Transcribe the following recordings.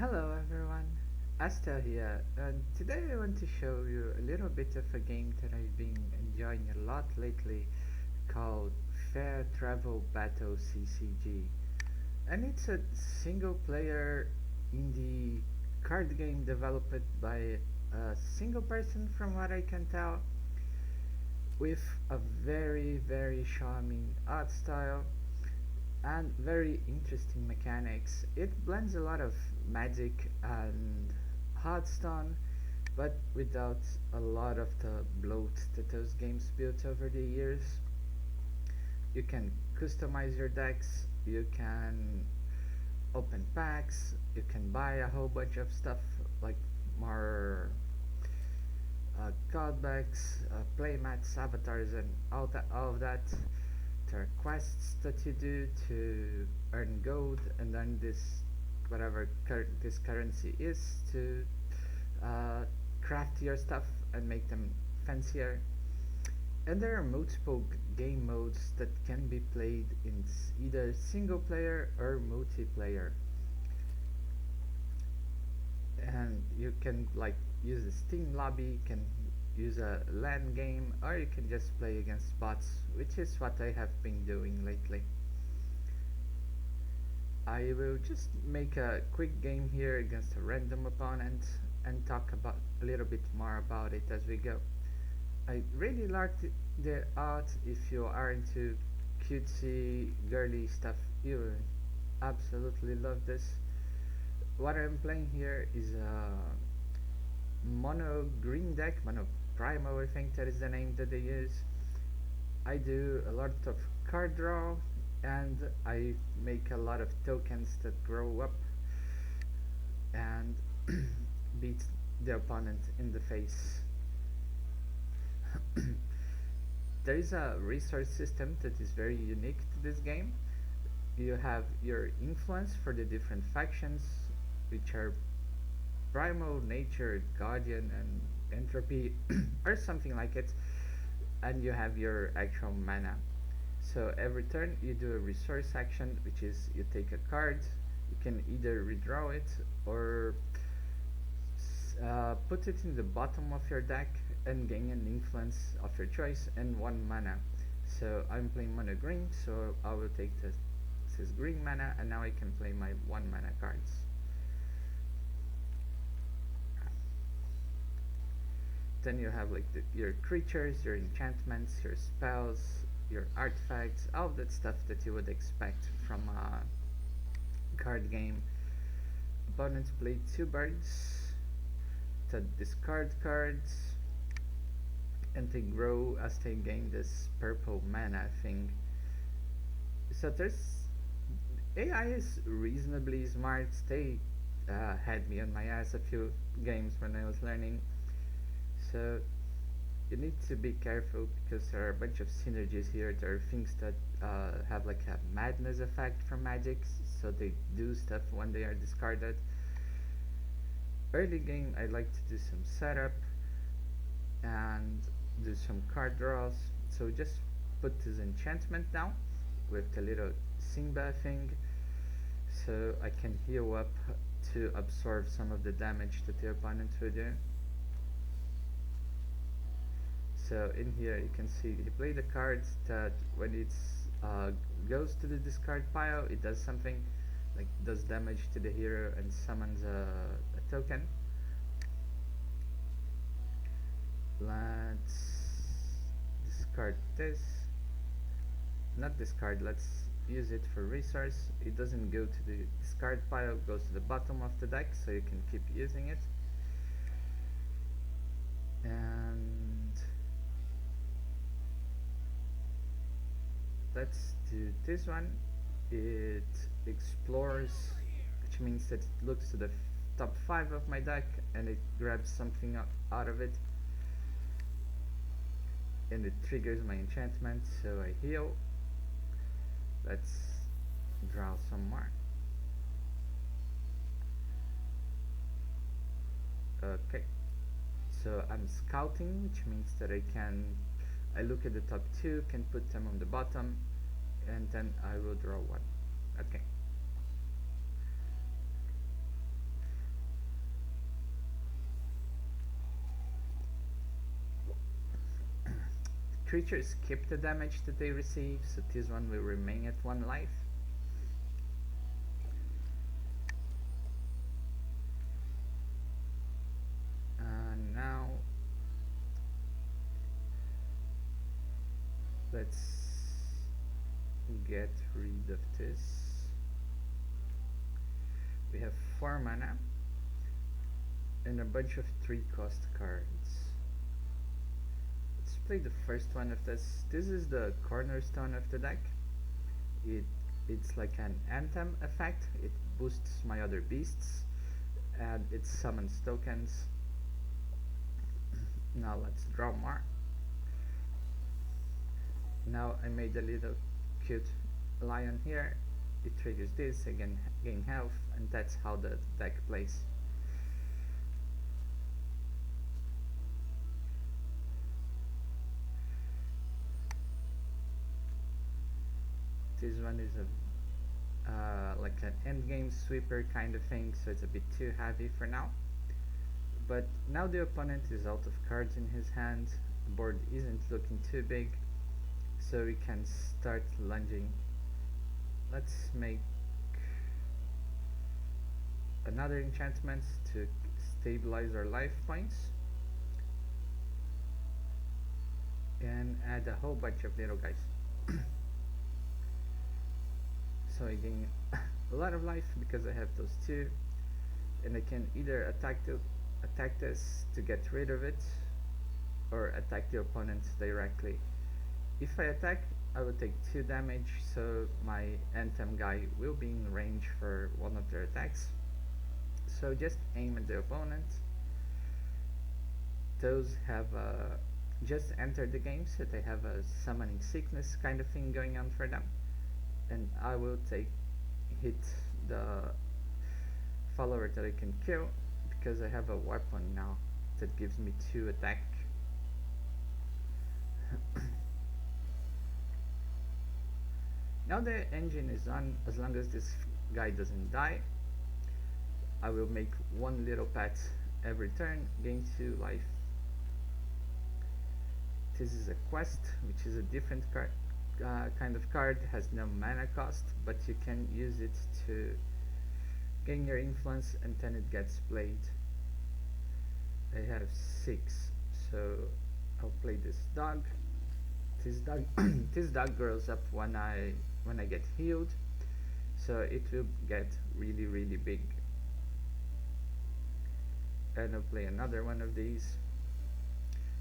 Hello everyone, Asta here, and today I want to show you a little bit of a game that I've been enjoying a lot lately called Fairtravel Battle CCG. And it's a single player indie card game developed by a single person from what I can tell, with a very charming art style and very interesting mechanics. It blends a lot of magic and Hearthstone, but without a lot of the bloat that those games built over the years. You can customize your decks, you can open packs, you can buy a whole bunch of stuff like more cardbacks, playmats, avatars, and all of that. There are quests that you do to earn gold and earn this whatever this currency is to uh, craft your stuff and make them fancier. And there are multiple game modes that can be played in either single player or multiplayer. And you can like use a Steam lobby, you can use a LAN game, or you can just play against bots, which is what I have been doing lately. I will just make a quick game here against a random opponent and talk about a little bit more about it as we go. I really liked the art. If you are into cutesy girly stuff, you will absolutely love this. What I'm playing here is a mono green deck, mono primal I think that is the name that they use. I do a lot of card draw and I make a lot of tokens that grow up and beat the opponent in the face. There is a resource system that is very unique to this game. You have your influence for the different factions, which are primal, nature, guardian, and entropy, or something like it, and you have your actual mana. So every turn you do a resource action, which is you take a card. You can either redraw it or put it in the bottom of your deck and gain an influence of your choice and 1 mana. So I'm playing mono green, so I will take this green mana, and now I can play my 1 mana cards. Then you have like your creatures, your enchantments, your spells, your artifacts, all that stuff that you would expect from a card game. Opponents play 2 birds that discard cards, and they grow as they gain this purple mana thing. So there's AI is reasonably smart. They had me on my ass a few games when I was learning. So you need to be careful because there are a bunch of synergies here. There are things that have like a madness effect from magic, so they do stuff when they are discarded. Early game I like to do some setup and do some card draws, so just put this enchantment down with the little Simba thing so I can heal up to absorb some of the damage that the opponent will do. So in here you can see he played the cards that when it goes to the discard pile, it does something like does damage to the hero and summons a token. Let's discard this. Not discard, let's use it for resource. It doesn't go to the discard pile, it goes to the bottom of the deck, so you can keep using it. And let's do this one. It explores, which means that it looks to the top 5 of my deck and it grabs something out of it, and it triggers my enchantment, so I heal. Let's draw some more. Okay, so I'm scouting, which means that I look at the top 2, can put them on the bottom, and then I will draw 1. Okay. creatures keep the damage that they receive, so this one will remain at 1 life. Now let's get rid of this. We have 4 mana and a bunch of 3 cost cards. Let's play the first one of this. This is the cornerstone of the deck. It's like an anthem effect. It boosts my other beasts and it summons tokens. Now let's draw more. Now I made a little cute lion here. It triggers this, again gain health, and that's how the deck plays. This one is a like an endgame sweeper kind of thing, so it's a bit too heavy for now. But now the opponent is out of cards in his hand, the board isn't looking too big, so we can start lunging. Let's make another enchantment to stabilize our life points and add a whole bunch of little guys. So I gain a lot of life because I have those 2, and I can either attack this to get rid of it or attack the opponent directly. If I attack, I will take 2 damage, so my anthem guy will be in range for one of their attacks. So just aim at the opponent. Those have just entered the game, so they have a summoning sickness kind of thing going on for them. And I will hit the follower that I can kill, because I have a weapon now that gives me 2 attack. Now the engine is on. As long as this guy doesn't die, I will make 1 little pet every turn, gain 2 life. This is a quest, which is a different kind of card, has no mana cost, but you can use it to gain your influence and then it gets played. I have 6, so I'll play this dog. This dog grows up when I get healed, so it will get really big. And I'll play another one of these.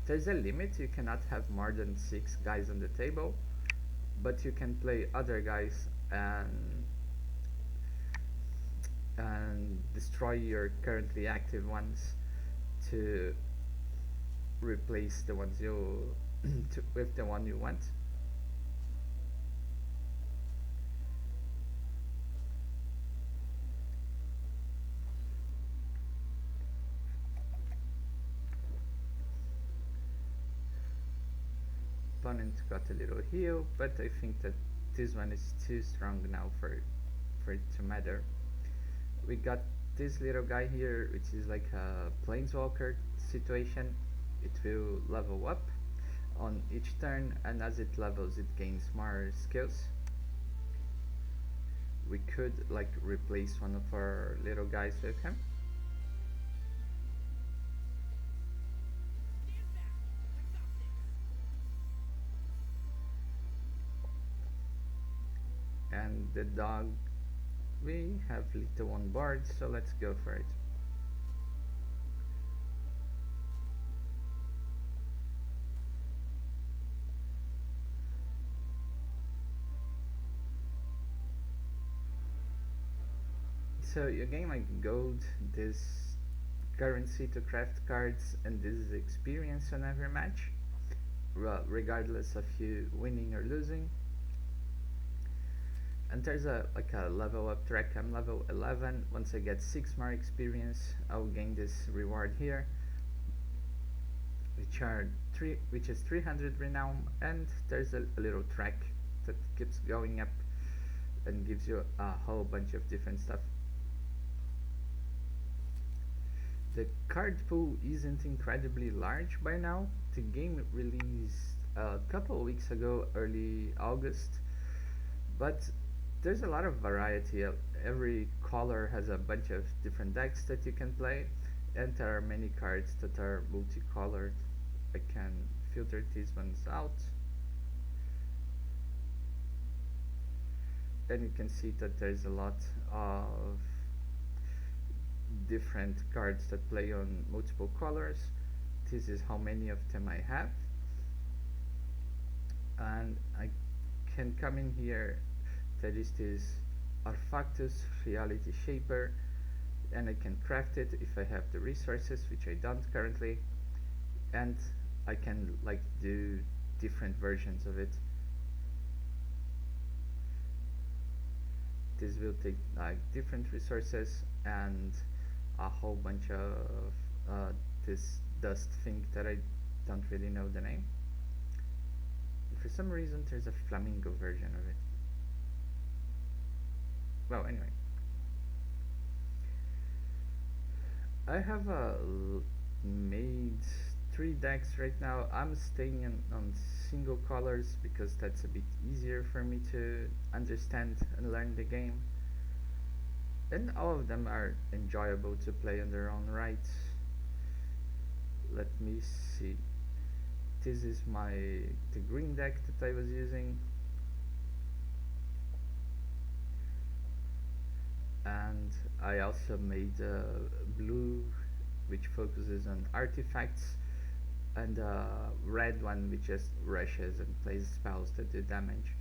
There's a limit, you cannot have more than 6 guys on the table, but you can play other guys and destroy your currently active ones to replace the ones with the one you want. Opponent got a little heal, but I think that this one is too strong now for it to matter. We got this little guy here, which is like a planeswalker situation. It will level up on each turn, and as it levels it gains more skills. We could like replace one of our little guys with him. And the dog, we have little on board, so let's go for it. So you gain like gold, this currency to craft cards, and this is experience on every match, regardless of you winning or losing. And there's like a level up track. I'm level 11. Once I get 6 more experience, I'll gain this reward here, which is 300 renown, and there's a little track that keeps going up and gives you a whole bunch of different stuff. The card pool isn't incredibly large by now. The game released a couple of weeks ago, early August, but there's a lot of variety. Every color has a bunch of different decks that you can play, and there are many cards that are multicolored. I can filter these ones out, and you can see that there's a lot of different cards that play on multiple colors. This is how many of them I have, and I can come in here. There is this Arfactus Reality Shaper, and I can craft it if I have the resources, which I don't currently, and I can like do different versions of it. This will take like different resources and a whole bunch of this dust thing that I don't really know the name. For some reason there's a flamingo version of it. Well, anyway, I have made 3 decks right now. I'm staying on single colors because that's a bit easier for me to understand and learn the game, and all of them are enjoyable to play on their own right. Let me see. This is the green deck that I was using, and I also made blue, which focuses on artifacts, and red one which just rushes and plays spells that do damage.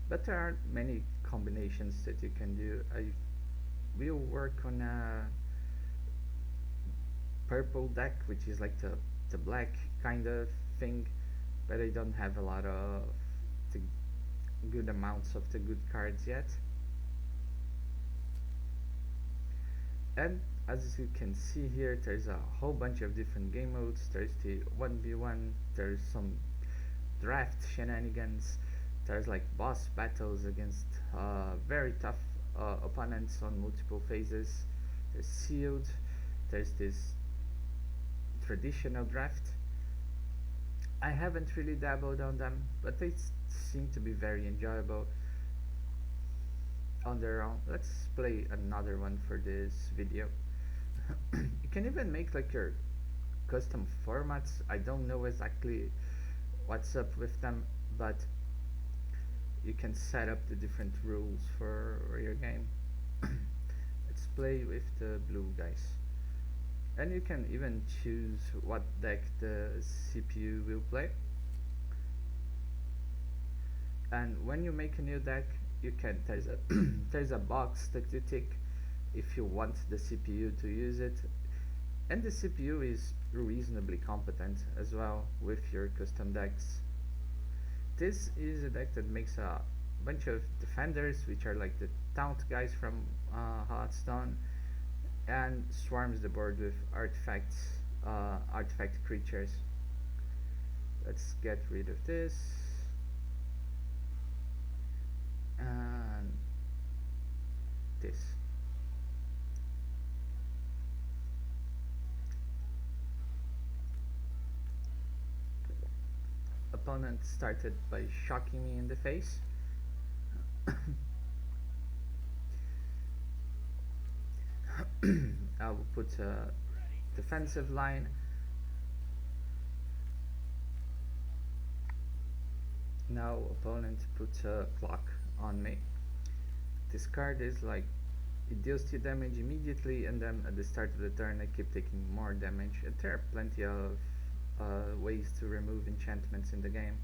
But there are many combinations that you can do. I will work on a purple deck, which is like the black kind of thing, but I don't have a lot of the good amounts of the good cards yet. And as you can see here, there's a whole bunch of different game modes. There's the 1v1, there's some draft shenanigans, there's like boss battles against very tough opponents on multiple phases. There's sealed, there's this traditional draft. I haven't really dabbled on them, but they seem to be very enjoyable on their own. Let's play another one for this video. You can even make like your custom formats. I don't know exactly what's up with them, but you can set up the different rules for your game. Let's play with the blue guys, and you can even choose what deck the CPU will play. And when you make a new deck, you can there's a there's a box that you tick if you want the CPU to use it, and the CPU is reasonably competent as well with your custom decks. This is a deck that makes a bunch of defenders, which are like the taunt guys from Hearthstone, and swarms the board with artifacts, artifact creatures. Let's get rid of this, and this. Opponent started by shocking me in the face. I will put a defensive line. Now opponent puts a clock on me. This card is like, it deals 2 damage immediately, and then at the start of the turn I keep taking more damage. And there are plenty of ways to remove enchantments in the game.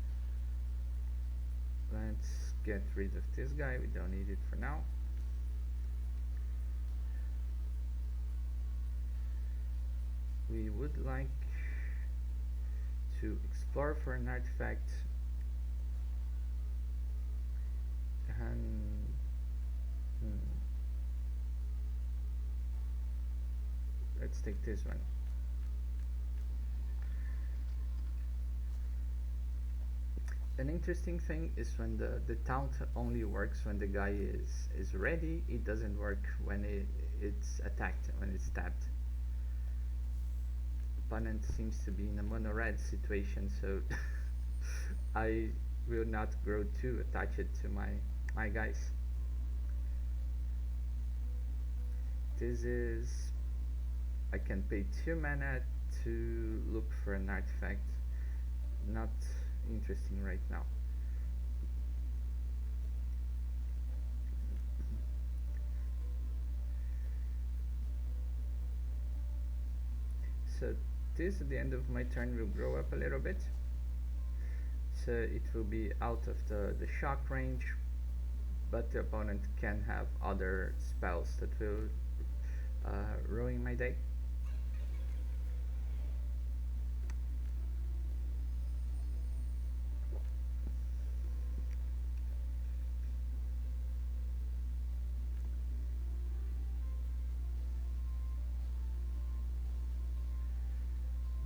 Let's get rid of this guy, we don't need it for now. We would like to explore for an artifact, and let's take this one. An interesting thing is when the taunt only works when the guy is ready. It doesn't work when it's attacked, when it's tapped. Opponent seems to be in a mono red situation, so I will not grow too attached to my guys. This is, I can pay 2 mana to look for an artifact. Not interesting right now. So this at the end of my turn will grow up a little bit. So it will be out of the shock range, but the opponent can have other spells that will ruin my day.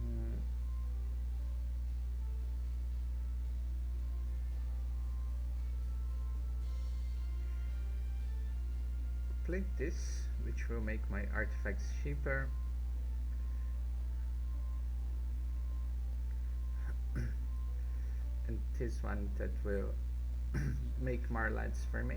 Mm, Play this, which will make my artifacts cheaper. And this one that will make Marlads for me.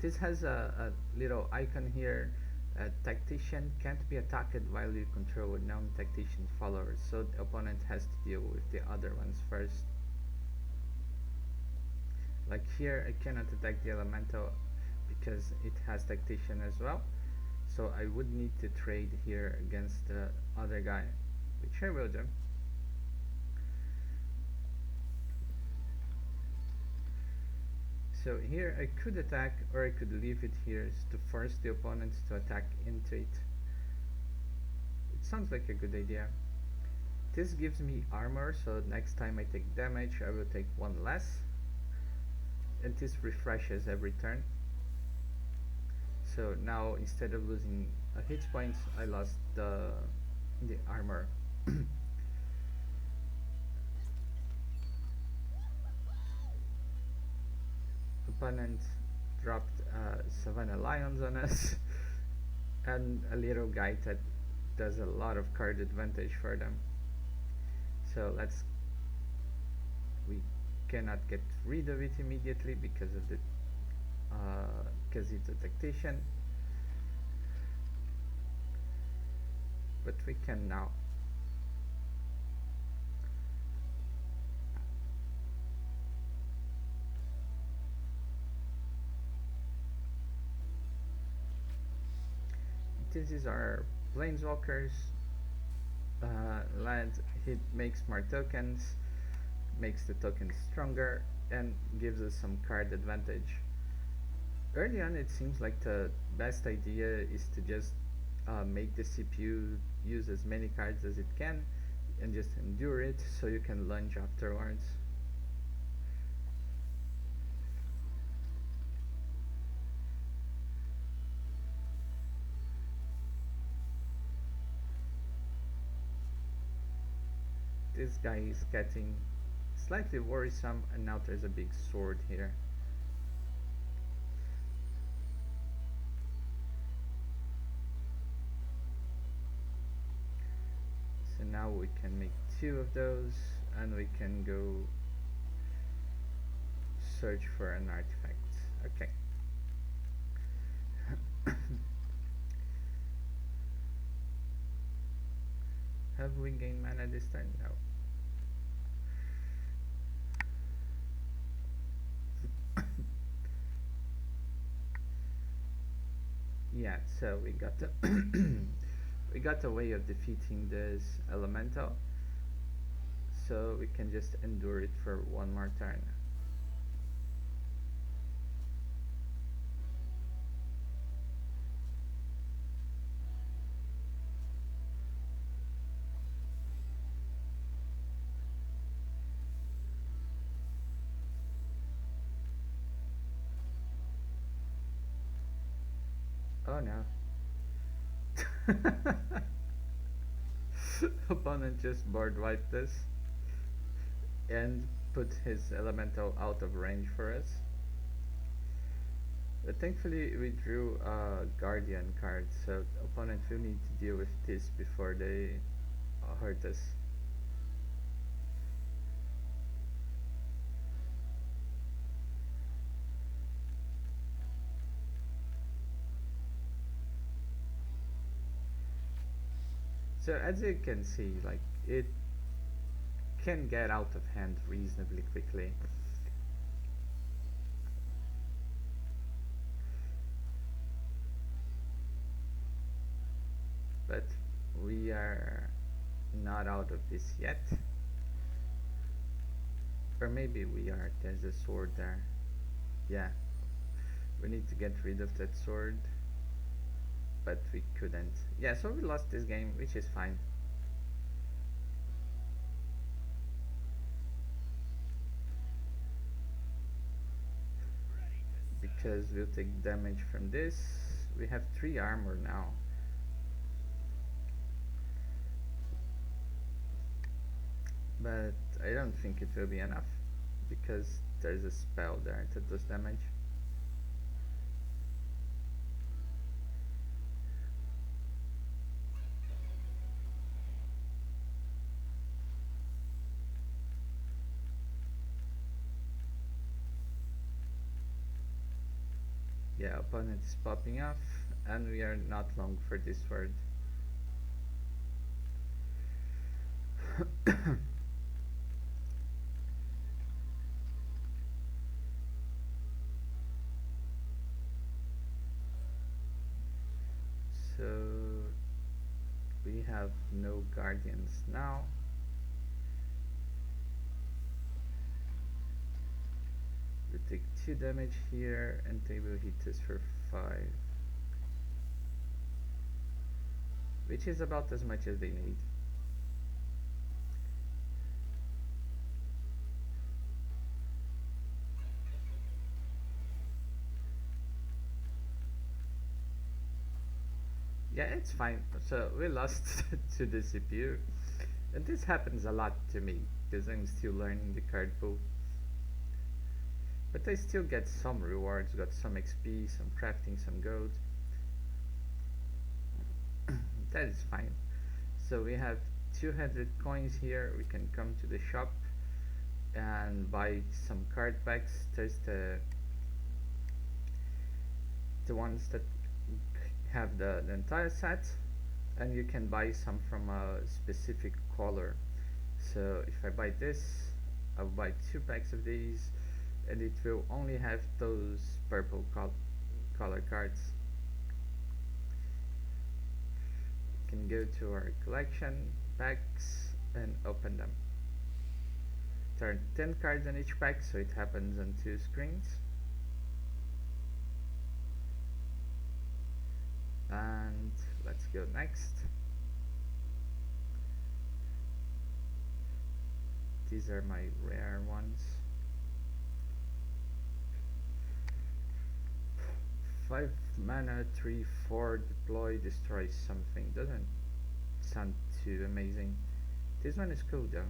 This has a little icon here. A tactician can't be attacked while you control a non-tactician follower, so the opponent has to deal with the other ones first. Like here, I cannot attack the elemental because it has tactician as well, so I would need to trade here against the other guy, which I will do. So here I could attack, or I could leave it here to force the opponent to attack into it. It sounds like a good idea. This gives me armor, so next time I take damage I will take one less. And this refreshes every turn. So now instead of losing a hit points, I lost the armor. Opponent dropped Savannah Lions on us and a little guy that does a lot of card advantage for them. So we cannot get rid of it immediately because of the because it's a tactician, but we can now. This is our planeswalkers. Land hit makes more tokens, makes the tokens stronger, and gives us some card advantage. Early on, it seems like the best idea is to just make the CPU use as many cards as it can and just endure it so you can lunge afterwards. This guy is getting slightly worrisome, and now there's a big sword here. So now we can make 2 of those, and we can go search for an artifact. Okay. Have we gained mana this time? No. Yeah, so we got the we got a way of defeating this elemental, so we can just endure it for one more turn. Oh no. Opponent just board wiped this and put his elemental out of range for us. But thankfully we drew a guardian card, so opponent will need to deal with this before they hurt us. So as you can see, like it can get out of hand reasonably quickly. But we are not out of this yet. Or maybe we are. There's a sword there. Yeah, we need to get rid of that sword. But we couldn't. Yeah, so we lost this game, which is fine. Because we'll take damage from this. We have 3 armor now. But I don't think it will be enough. Because there's a spell there that does damage. Yeah, opponent is popping off. And we are not long for this sword. So we have no guardians now. We take 2 damage here and they will hit us for 5. Which is about as much as they need. Yeah, it's fine. So we lost to the CPU. And this happens a lot to me because I'm still learning the card pool. But I still get some rewards, got some XP, some crafting, some gold. That is fine. So we have 200 coins here. We can come to the shop and buy some card packs. There's the ones that have the entire set, and you can buy some from a specific color. So if I buy this, I'll buy 2 packs of these, and it will only have those purple color cards. You can go to our collection packs and open them. There are 10 cards on each pack, so it happens on 2 screens. And let's go next. These are my rare ones. 5 mana, 3/4, deploy, destroy something. Doesn't sound too amazing. This one is cool though.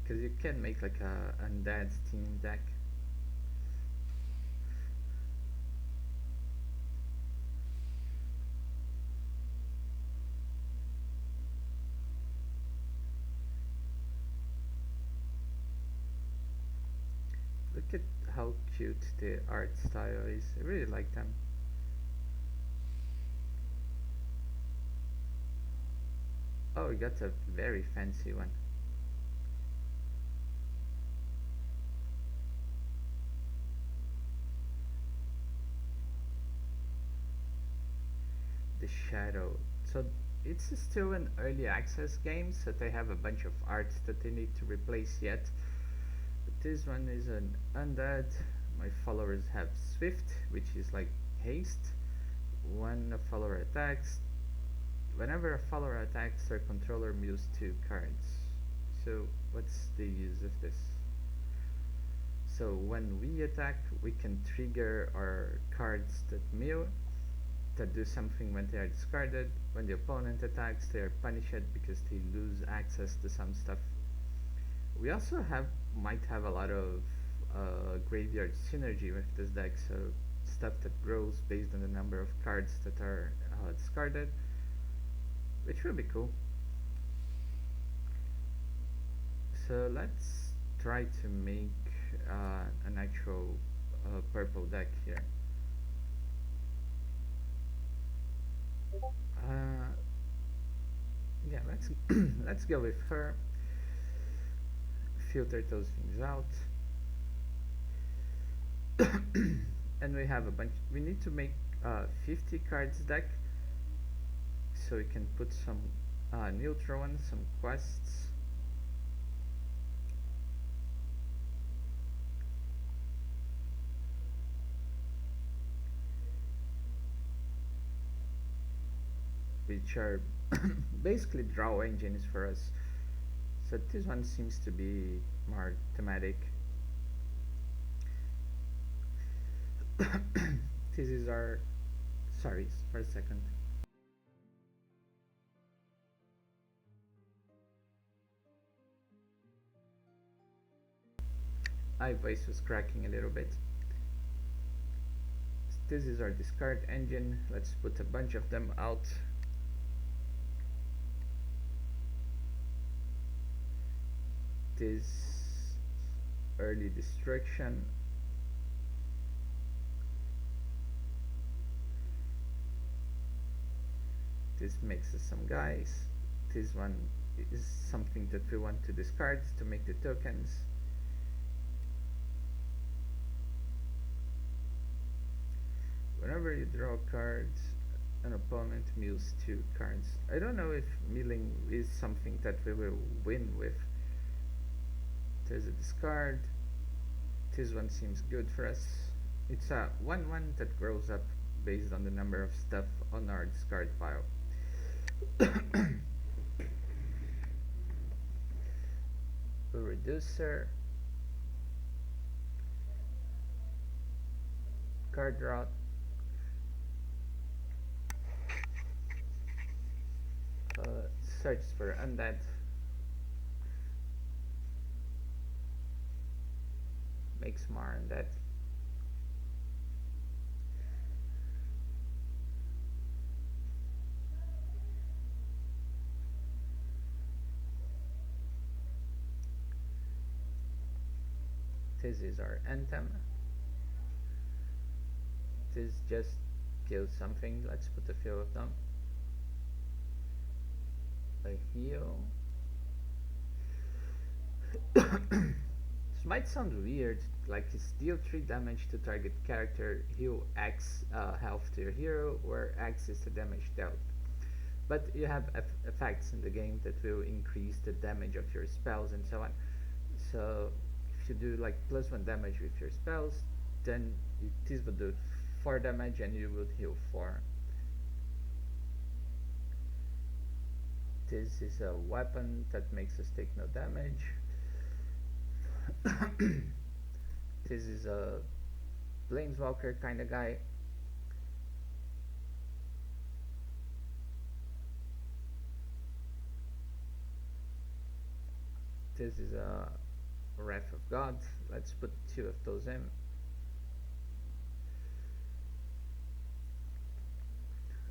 Because you can make like a undead team deck. Look at how cute the art style is. I really like them. Oh, we got a very fancy one. The Shadow. So it's still an early access game, so they have a bunch of art that they need to replace yet. But this one is an undead. My followers have Swift, which is like haste. When a follower attacks, whenever a follower attacks, their controller moves 2 cards. So what's the use of this? So when we attack, we can trigger our cards that mill, that do something when they are discarded. When the opponent attacks, they are punished because they lose access to some stuff. We also might have a lot of graveyard synergy with this deck, so stuff that grows based on the number of cards that are discarded, which will be cool. So let's try to make an actual purple deck here. let's let's go with her. Filter those things out. And we have a bunch. We need to make 50 cards deck so we can put some neutral ones, some quests. Which are basically draw engines for us. So this one seems to be more thematic. This is our, sorry for a second. My voice was cracking a little bit. This is our discard engine. Let's put a bunch of them out. This early destruction. This makes us some guys. This one is something that we want to discard to make the tokens. Whenever you draw cards, an opponent mills 2 cards. I don't know if milling is something that we will win with. There's a discard. This one seems good for us. It's a 1/1 that grows up based on the number of stuff on our discard pile. A reducer. Card draw. Search for undead. Makes more undead. This is our anthem. This just kills something. Let's put a few of them. A heal. This might sound weird, like deal 3 damage to target character, heal X health to your hero, where X is the damage dealt. But you have effects in the game that will increase the damage of your spells and so on. So if you do like +1 damage with your spells, then this would do 4 damage and you would heal 4. This is a weapon that makes us take no damage. This is a planeswalker kind of guy. This is a Wrath of God. Let's put 2 of those in.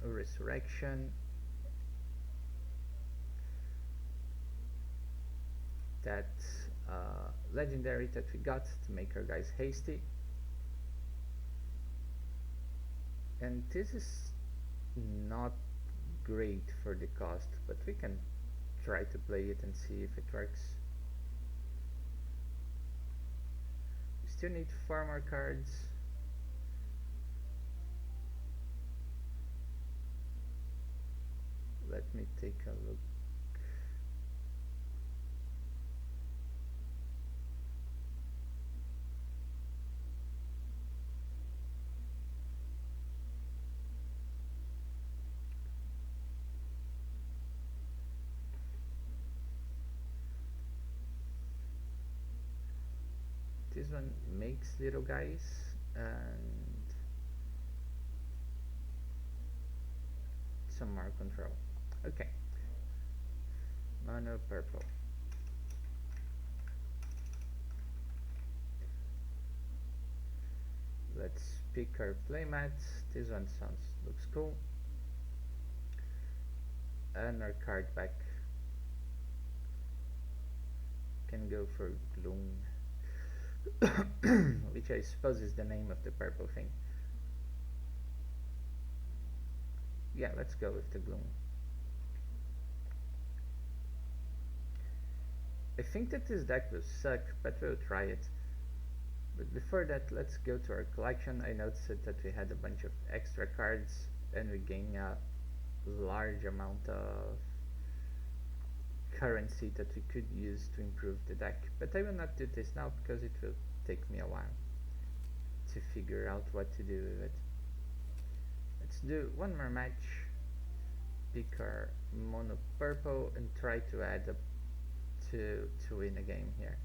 A resurrection. That legendary that we got to make our guys hasty. And this is not great for the cost, but we can try to play it and see if it works. We still need 4 more cards. Let me take a look. This one makes little guys and some more control. Okay. Mono purple. Let's pick our playmats. This one looks cool. And our card back can go for gloom. Which I suppose is the name of the purple thing. Yeah, let's go with the gloom. I think that this deck will suck, but we'll try it. But before that, let's go to our collection. I noticed that we had a bunch of extra cards and we gained a large amount of currency that we could use to improve the deck. But I will not do this now because it will take me a while to figure out what to do with it. Let's do one more match, pick our mono purple and try to add up to win a game here.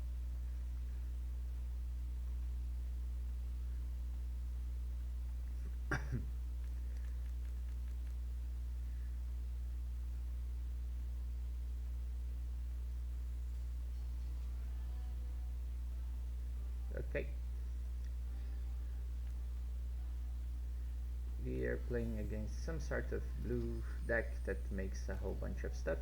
Okay, we are playing against some sort of blue deck that makes a whole bunch of stuff.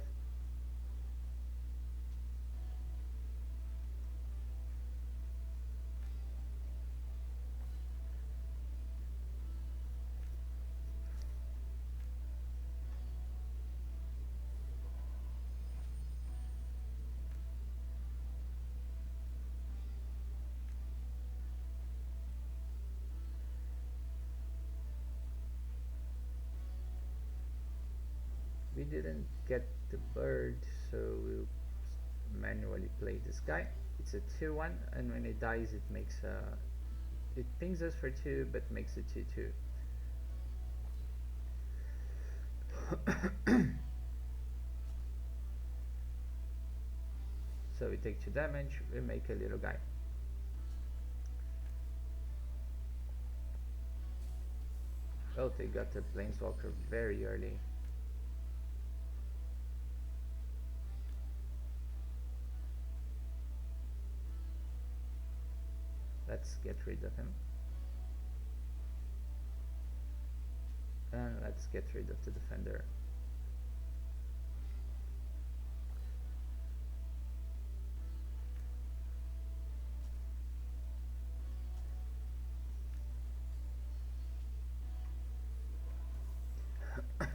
We didn't get the bird, so we'll manually play this guy. It's a 2-1, and when it dies, it makes a it pings us for 2, but makes it 2-2. So we take 2 damage, we make a little guy. Oh, they got the planeswalker very early. Let's get rid of him. And let's get rid of the defender. So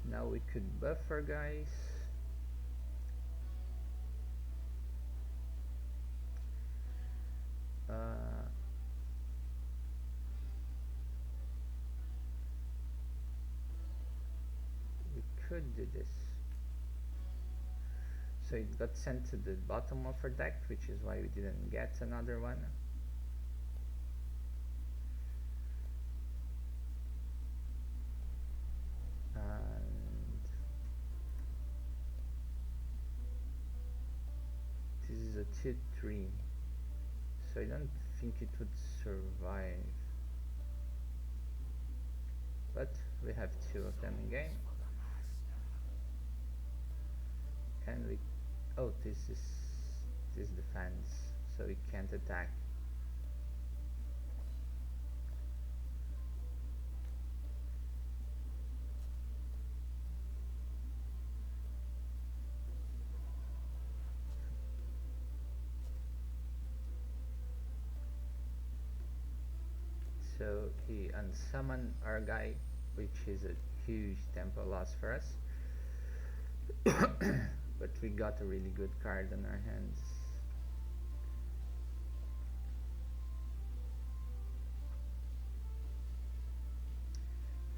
now we could buff our guys. We could do this. So it got sent to the bottom of our deck, which is why we didn't get another one. And this is a 2-3, so I don't think it would survive. But we have 2 of them in game. And we oh, this defense, so we can't attack. So he unsummoned our guy, which is a huge tempo loss for us. But we got a really good card in our hands.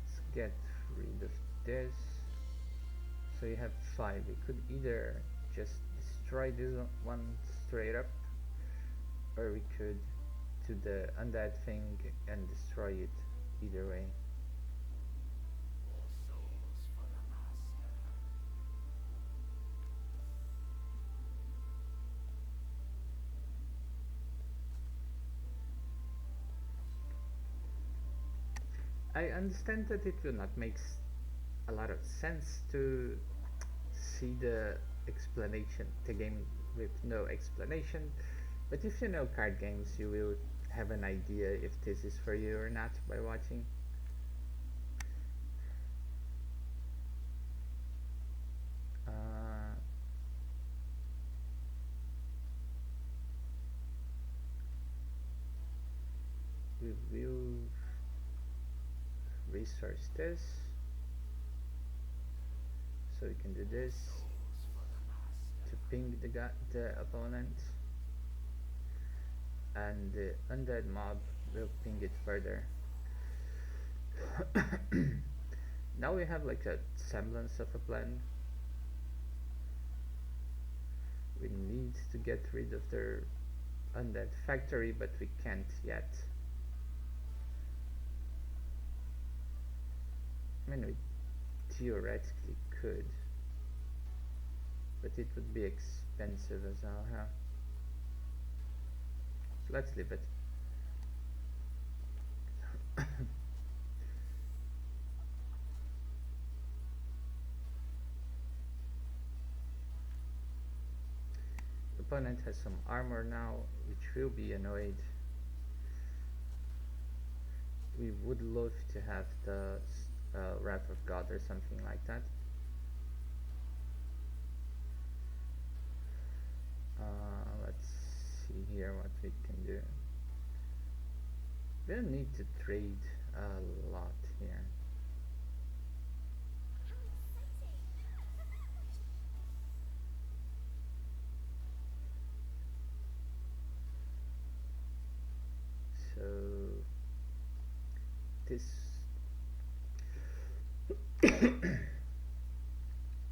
Let's get rid of this. So you have 5. We could either just destroy this one straight up, or we could do the undead thing and destroy it. Either way. I understand that it will not make a lot of sense to see the explanation, the game with no explanation, but if you know card games, you will have an idea if this is for you or not by watching. We will resource this. So we can do this to ping the opponent, and the undead mob will ping it further. Now we have like a semblance of a plan. We need to get rid of their undead factory, but we can't yet. I mean, we theoretically could, but it would be expensive as hell, huh? So let's leave it. The opponent has some armor now, which will be annoyed. We would love to have the Wrath of God or something like that. Let's see here what we can do. We don't need to trade a lot here. So this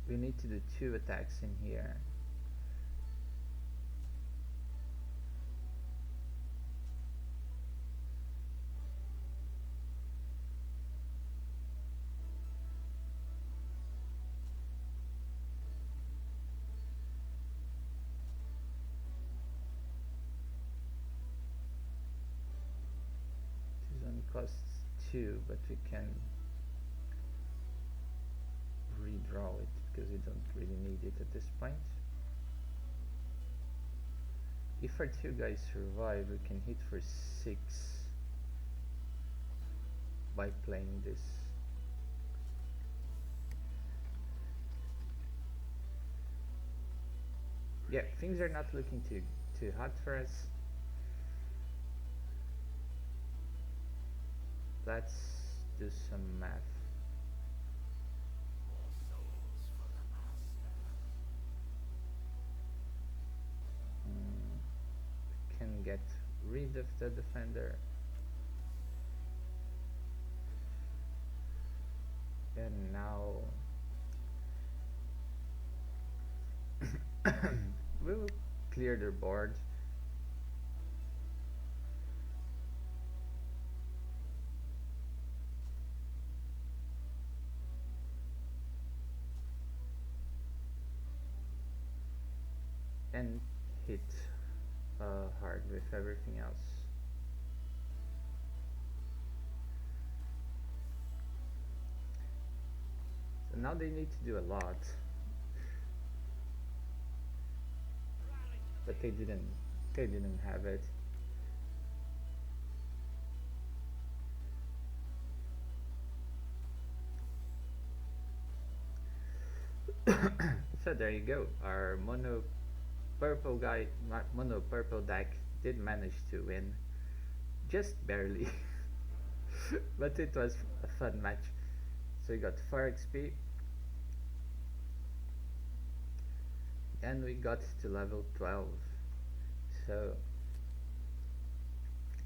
we need to do 2 attacks in here. This only costs 2, but we can redraw it because we don't really need it at this point. If our 2 guys survive, we can hit for 6 by playing this. Yeah, things are not looking too hot for us. Let's do some math. Can get rid of the defender, and now we will clear their board. And hit hard with everything else. So now they need to do a lot, but they didn't have it. So there you go. Our mono purple deck did manage to win, just barely, but it was a fun match. So we got 4 XP, and we got to level 12. So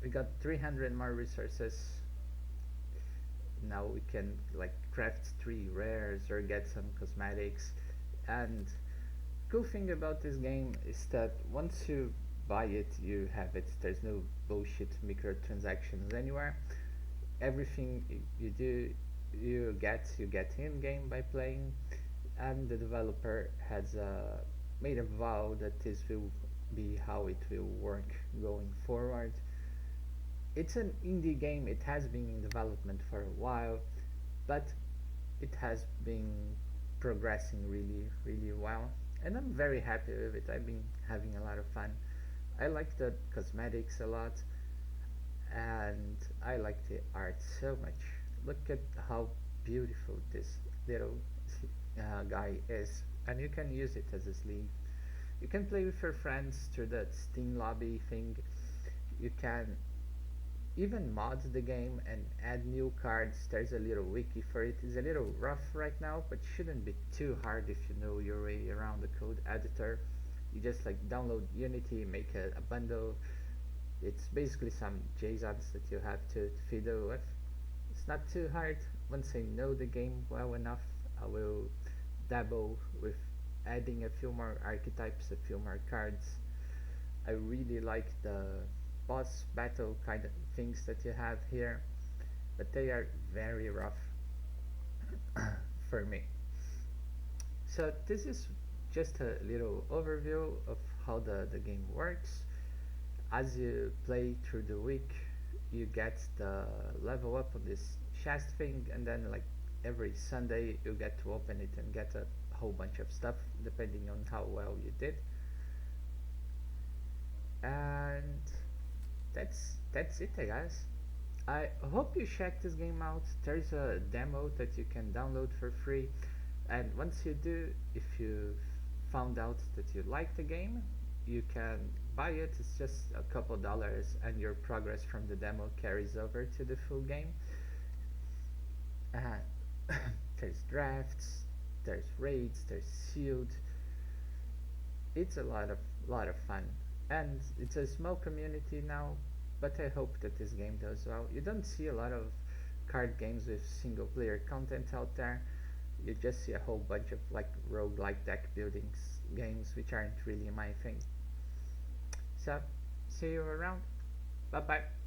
we got 300 more resources. Now we can like craft 3 rares or get some cosmetics. And cool thing about this game is that once you buy it, you have it. There's no bullshit microtransactions anywhere. Everything you do, you get in game by playing, and the developer has made a vow that this will be how it will work going forward. It's an indie game. It has been in development for a while, but it has been progressing really well, and I'm very happy with it. I've been having a lot of fun. I like the cosmetics a lot, and I like the art so much. Look at how beautiful this little guy is, and you can use it as a sleeve. You can play with your friends through the Steam lobby thing. You can even mod the game and add new cards. There's a little wiki for it. It's a little rough right now, but shouldn't be too hard if you know your way around the code editor. You just like download Unity, make a bundle. It's basically some JSONs that you have to fiddle with. It's not too hard. Once I know the game well enough, I will dabble with adding a few more archetypes, a few more cards. I really like the boss battle kind of things that you have here, but they are very rough for me. So this is just a little overview of how the game works. As you play through the week, you get the level up of this chest thing, and then like every Sunday you get to open it and get a whole bunch of stuff depending on how well you did. And that's it, I guess. I hope you check this game out. There's a demo that you can download for free, and once you do, if you found out that you like the game, you can buy it. It's just a couple dollars, and your progress from the demo carries over to the full game. Uh, there's drafts, there's raids, there's sealed. It's a lot of fun, and it's a small community now. But I hope that this game does well. You don't see a lot of card games with single player content out there. You just see a whole bunch of like roguelike deck building games, which aren't really my thing. So, see you around. Bye bye.